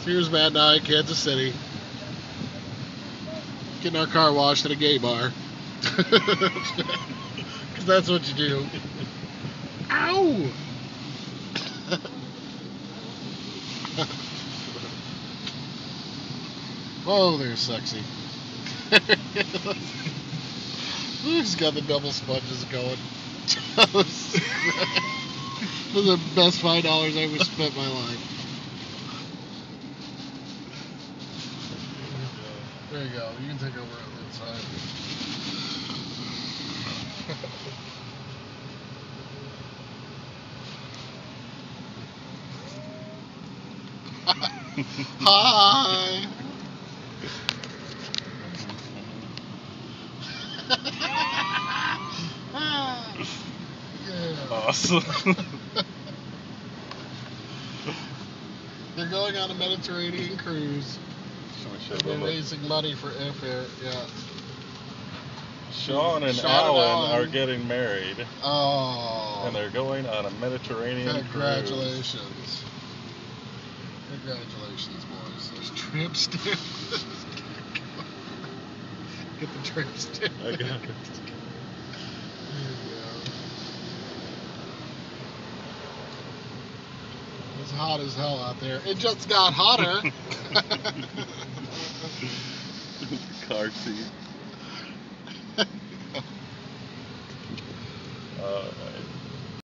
Here's Matt and I, Kansas City, getting our car washed at a gay bar. Because that's what you do. Ow! Oh, they're sexy. He's got the double sponges going. Those are the best $5 I ever spent in my life. There you go. You can take over on that side. Hi. Yeah. Awesome. They're going on a Mediterranean cruise. They're raising money for airfare. Yeah. Sean and Alan are getting married. Oh. And they're going on a Mediterranean Congratulations. cruise. Congratulations, boys. There's tramp stamps. Get the tramp stamp. I got it. There you go. It's hot as hell out there. It just got hotter. Car seat. Alright.